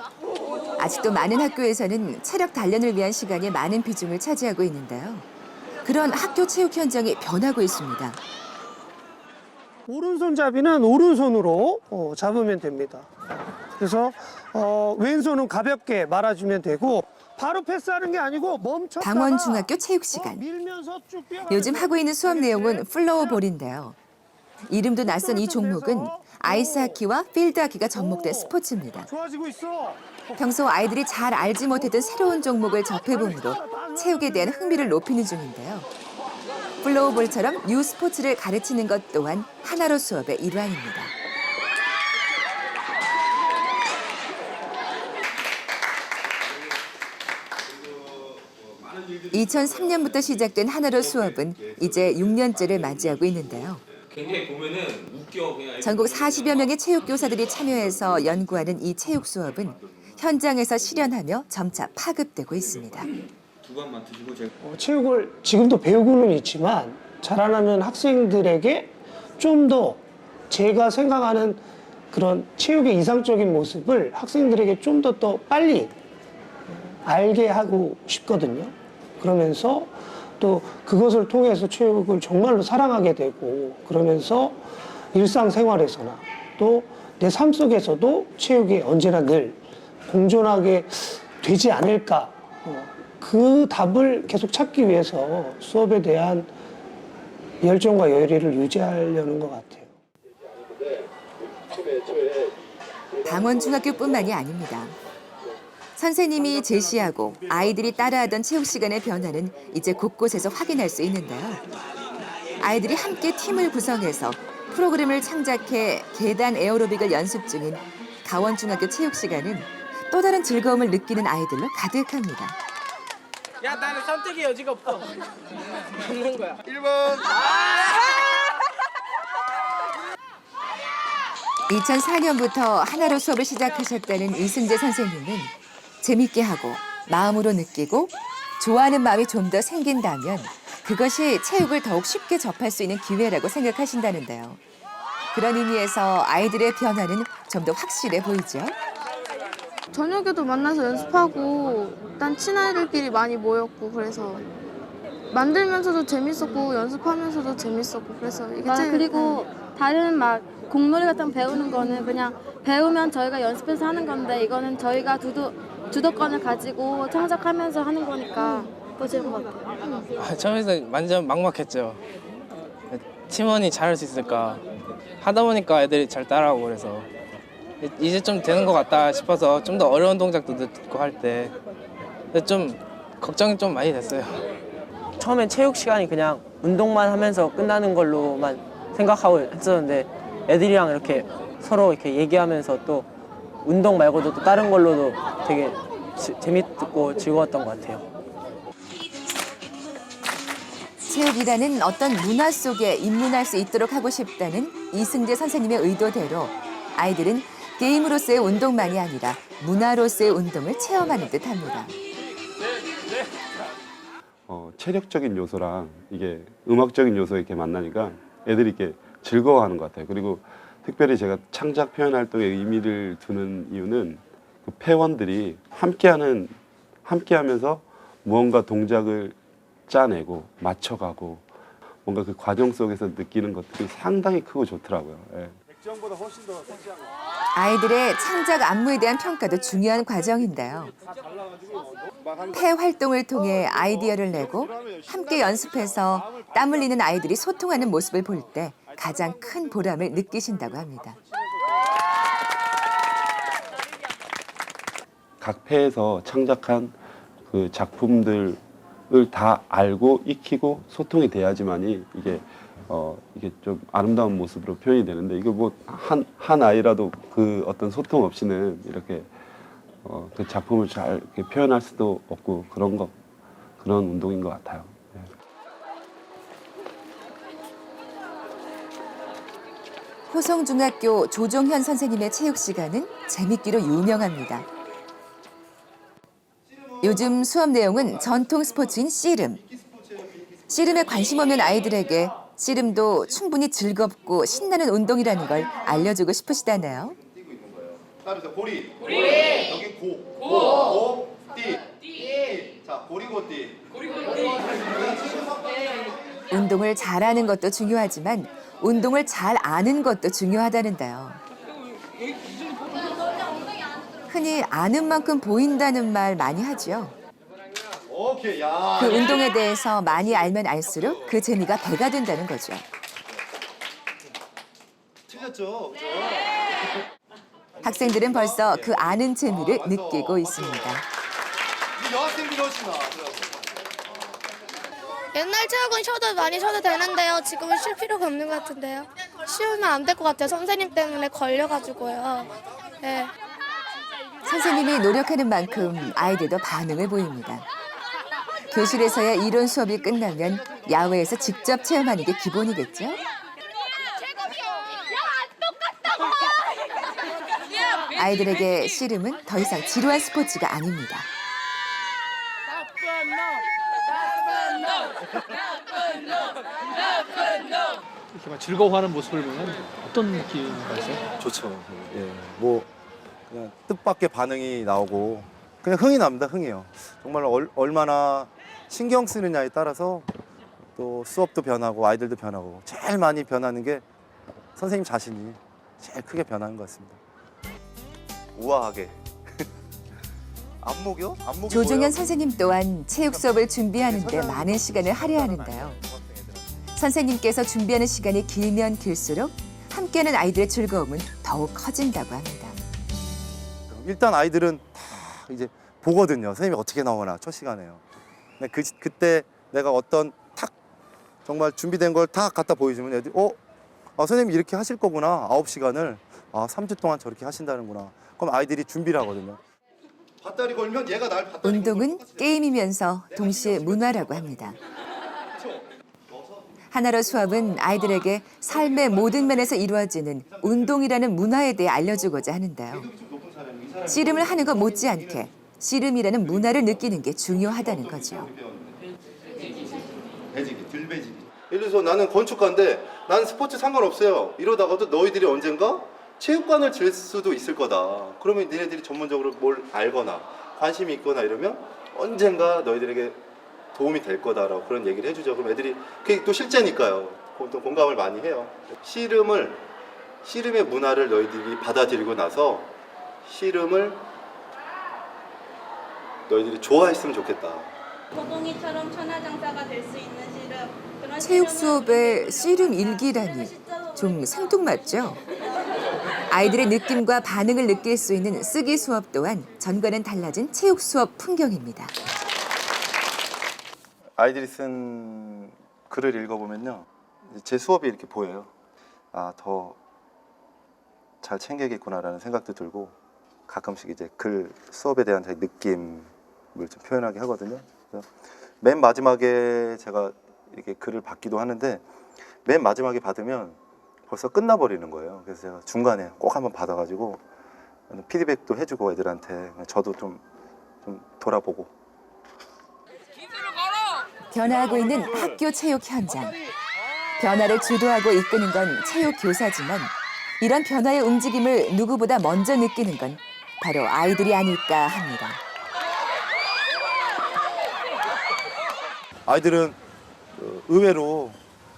아직도 많은 학교에서는 체력 단련을 위한 시간이 많은 비중을 차지하고 있는데요. 그런 학교 체육 현장이 변하고 있습니다. 오른손잡이는 오른손으로 잡으면 됩니다. 그래서 왼손은 가볍게 말아주면 되고 바로 패스하는 게 아니고 멈췄다가 당원중학교 체육 시간. 밀면서 쭉 뛰어가는 요즘 하고 있는 수업 내용은 플로어볼인데요. 이름도 낯선 이 종목은 아이스하키와 필드하키가 접목된 스포츠입니다. 좋아지고 있어. 평소 아이들이 잘 알지 못했던 새로운 종목을 접해봄으로 체육에 대한 흥미를 높이는 중인데요. 플로우볼처럼 뉴 스포츠를 가르치는 것 또한 하나로 수업의 일환입니다. (2003년부터) 시작된 하나로 수업은 이제 6년째를 맞이하고 있는데요. 굉장히 보면은 웃겨 그냥. 전국 40여 명의 체육교사들이 참여해서 연구하는 이 체육 수업은 현장에서 실현하며 점차 파급되고 있습니다. 두 반만 드시고 제가. 체육을 지금도 배우고는 있지만 자라나는 학생들에게 좀 더 제가 생각하는 그런 체육의 이상적인 모습을 학생들에게 좀 더 빨리 알게 하고 싶거든요. 그러면서 또 그것을 통해서 체육을 정말로 사랑하게 되고, 그러면서 일상생활에서나 또 내 삶 속에서도 체육이 언제나 늘 공존하게 되지 않을까, 그 답을 계속 찾기 위해서 수업에 대한 열정과 열의를 유지하려는 것 같아요. 방원중학교뿐만이 아닙니다. 선생님이 제시하고 아이들이 따라하던 체육 시간의 변화는 이제 곳곳에서 확인할 수 있는데요. 아이들이 함께 팀을 구성해서 프로그램을 창작해 계단 에어로빅을 연습 중인 가원중학교 체육 시간은 또 다른 즐거움을 느끼는 아이들로 가득합니다. 야, 나는 선택의 여지가 없어. 죽는 거야. 1번. 2004년부터 하나로 수업을 시작하셨다는 이승재 선생님은 재밌게 하고 마음으로 느끼고 좋아하는 마음이 좀 더 생긴다면 그것이 체육을 더욱 쉽게 접할 수 있는 기회라고 생각하신다는데요. 그런 의미에서 아이들의 변화는 좀 더 확실해 보이죠. 저녁에도 만나서 연습하고 일단 친아이들끼리 많이 모였고, 그래서 만들면서도 재밌었고 연습하면서도 재밌었고, 그래서 이게 제일, 그리고 다른 막 공놀이 같은 거 배우는 거는 그냥 배우면 저희가 연습해서 하는 건데, 이거는 저희가 주도권을 가지고 창작하면서 하는 거니까 더 재밌는 것 같아요. 처음에서 완전 막막했죠. 팀원이 잘할 수 있을까 하다 보니까 애들이 잘 따라오고, 그래서 이제 좀 되는 것 같다 싶어서 좀 더 어려운 동작도 넣고 할 때 좀 걱정이 좀 많이 됐어요. 처음엔 체육 시간이 그냥 운동만 하면서 끝나는 걸로만 생각하고 했었는데, 애들이랑 이렇게 서로 이렇게 얘기하면서 또 운동 말고도 또 다른 걸로도 되게 재밌고 즐거웠던 것 같아요. 체육이라는 어떤 문화 속에 입문할 수 있도록 하고 싶다는 이승재 선생님의 의도대로 아이들은 게임으로서의 운동만이 아니라 문화로서의 운동을 체험하는 듯합니다. 체력적인 요소랑 이게 음악적인 요소 이렇게 만나니까 애들이 이렇게 즐거워하는 것 같아요. 그리고 특별히 제가 창작 표현 활동에 의미를 두는 이유는 그 회원들이 함께하면서 무언가 동작을 짜내고 맞춰가고 뭔가 그 과정 속에서 느끼는 것들이 상당히 크고 좋더라고요. 예. 백점보다 훨씬 더 섹시한 거. 아이들의 창작 안무에 대한 평가도 중요한 과정인데요. 폐 활동을 통해 아이디어를 내고 함께 연습해서 땀 흘리는 아이들이 소통하는 모습을 볼 때 가장 큰 보람을 느끼신다고 합니다. 각 회에서 창작한 그 작품들을 다 알고 익히고 소통이 돼야지만이 이게 좀 아름다운 모습으로 표현이 되는데, 이거 뭐 한 아이라도 그 어떤 소통 없이는 이렇게 그 작품을 잘 이렇게 표현할 수도 없고 그런 운동인 것 같아요. 네. 호성중학교 조종현 선생님의 체육 시간은 재밌기로 유명합니다. 요즘 수업 내용은 전통 스포츠인 씨름. 씨름에 관심 없는 아이들에게 씨름도 충분히 즐겁고 신나는 운동이라는 걸 알려주고 싶으시다네요. 따라서 고리. 여기 고. 띠. 자, 고리고띠. 운동을 잘하는 것도 중요하지만 운동을 잘 아는 것도 중요하다는데요. 흔히 아는 만큼 보인다는 말 많이 하죠. 오케이, 야. 그 운동에 대해서 많이 알면 알수록 그 재미가 배가 된다는 거죠. 틀렸죠? 학생들은 벌써 그 아는 재미를 느끼고 있습니다. 여학생들이 훨씬 나아. 옛날 체육은 쉬어도 많이 쉬어도 되는데요. 지금은 쉴 필요가 없는 것 같은데요. 쉬우면 안 될 것 같아요. 선생님 때문에 걸려가지고요. 네. 선생님이 노력하는 만큼 아이들도 반응을 보입니다. 교실에서의 이론 수업이 끝나면 야외에서 직접 체험하는 게 기본이겠죠? 아이들에게 씨름은 더 이상 지루한 스포츠가 아닙니다. 이렇게 막 즐거워하는 모습을 보면 어떤 느낌이 가세요? 좋죠. 예, 뭐 그냥 뜻밖의 반응이 나오고 그냥 흥이 납니다. 흥이요. 정말 얼마나 신경 쓰느냐에 따라서 또 수업도 변하고 아이들도 변하고 제일 많이 변하는 게 선생님 자신이 제일 크게 변하는 것 같습니다. 우아하게. 안목이요? 안목이 조종현 뭐예요? 선생님 또한 체육 수업을 준비하는 데 많은 시간을 할애하는데요. 선생님께서 준비하는 시간이 길면 길수록 함께하는 아이들의 즐거움은 더욱 커진다고 합니다. 일단 아이들은 다 이제 보거든요. 선생님이 어떻게 나오나 첫 시간에요. 근데 그때 내가 어떤 탁 정말 준비된 걸 다 갖다 보여주면 애들이 선생님이 이렇게 하실 거구나. 9시간을 3주 동안 저렇게 하신다는구나. 그럼 아이들이 준비를 하거든요. 밧다리 걸면 얘가 날 밧다리 운동은 게임이면서 동시에 문화라고 합니다. 하나로 수업은 아이들에게 삶의 모든 면에서 이루어지는 운동이라는 문화에 대해 알려주고자 하는데요. 씨름을 하는 것 못지않게 씨름이라는 문화를 느끼는 게 중요하다는 거죠. 배지기, 들배지기. 예를 들어서 나는 건축가인데 나는 스포츠 상관없어요. 이러다가도 너희들이 언젠가 체육관을 질 수도 있을 거다. 그러면 니네들이 전문적으로 뭘 알거나 관심이 있거나 이러면 언젠가 너희들에게 도움이 될 거다라고 그런 얘기를 해주죠. 그럼 애들이 그게 또 실제니까요. 또 공감을 많이 해요. 씨름의 문화를 너희들이 받아들이고 나서 씨름을 너희들이 좋아했으면 좋겠다. 고동이처럼 천하장사가 될 수 있는 씨름. 그런 체육 수업에 씨름 일기라니 좀 생뚱맞죠? 아이들의 느낌과 반응을 느낄 수 있는 쓰기 수업 또한 전과는 달라진 체육 수업 풍경입니다. 아이들이 쓴 글을 읽어보면요. 제 수업이 이렇게 보여요. 더 잘 챙겨야겠구나라는 생각도 들고 가끔씩 이제 글 수업에 대한 제 느낌을 좀 표현하게 하거든요. 그래서 맨 마지막에 제가 이렇게 글을 받기도 하는데 맨 마지막에 받으면 벌써 끝나버리는 거예요. 그래서 제가 중간에 꼭 한번 받아가지고 피드백도 해주고 애들한테 저도 좀 돌아보고. 변화하고 있는 학교 체육 현장. 변화를 주도하고 이끄는 건 체육 교사지만 이런 변화의 움직임을 누구보다 먼저 느끼는 건 바로 아이들이 아닐까 합니다. 아이들은 의외로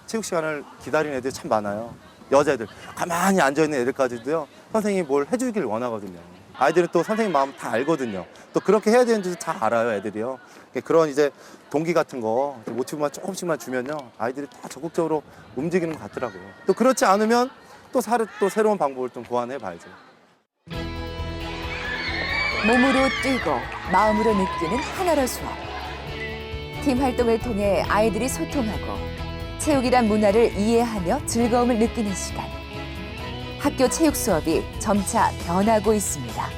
체육 시간을 기다리는 애들이 참 많아요. 여자애들, 가만히 앉아있는 애들까지도요. 선생님이 뭘 해주길 원하거든요. 아이들은 또 선생님 마음 다 알거든요. 또 그렇게 해야 되는지도 다 알아요, 애들이요. 그런 이제 동기 같은 거 모티브만 조금씩만 주면요. 아이들이 다 적극적으로 움직이는 것 같더라고요. 또 그렇지 않으면 또 새로운 방법을 좀 고안해 봐야죠. 몸으로 뛰고 마음으로 느끼는 하나로 수업. 팀 활동을 통해 아이들이 소통하고 체육이란 문화를 이해하며 즐거움을 느끼는 시간. 학교 체육 수업이 점차 변하고 있습니다.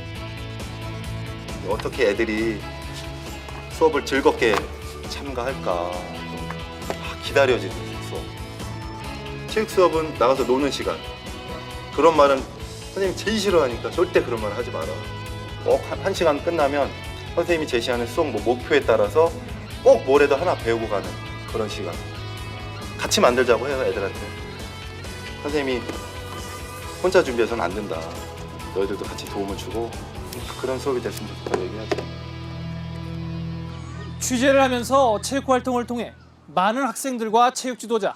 어떻게 애들이 수업을 즐겁게 참가할까 기다려지는 수업. 체육 수업은 나가서 노는 시간. 그런 말은 선생님이 제일 싫어하니까 절대 그런 말 하지 마라. 꼭 한 시간 끝나면 선생님이 제시하는 수업 목표에 따라서 꼭 뭐라도 하나 배우고 가는 그런 시간. 같이 만들자고 해요, 애들한테. 선생님이 혼자 준비해서는 안 된다. 너희들도 같이 도움을 주고 그런 수업이 됐으면 좋겠다고 얘기하죠. 취재를 하면서 체육 활동을 통해 많은 학생들과 체육 지도자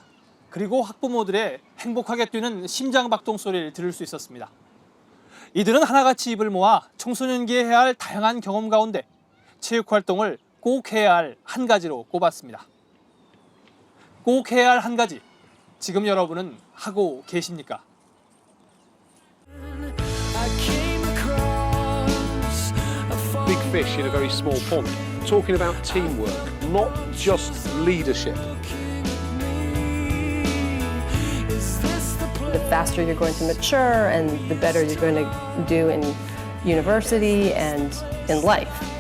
그리고 학부모들의 행복하게 뛰는 심장박동 소리를 들을 수 있었습니다. 이들은 하나같이 입을 모아 청소년기에 해야 할 다양한 경험 가운데 체육 활동을 꼭 해야 할 한 가지로 꼽았습니다. 꼭 해야 할 한 가지, 지금 여러분은 하고 계십니까? Big fish in a very small pond, talking about teamwork, not just leadership. The faster you're going to mature and the better you're going to do in university and in life.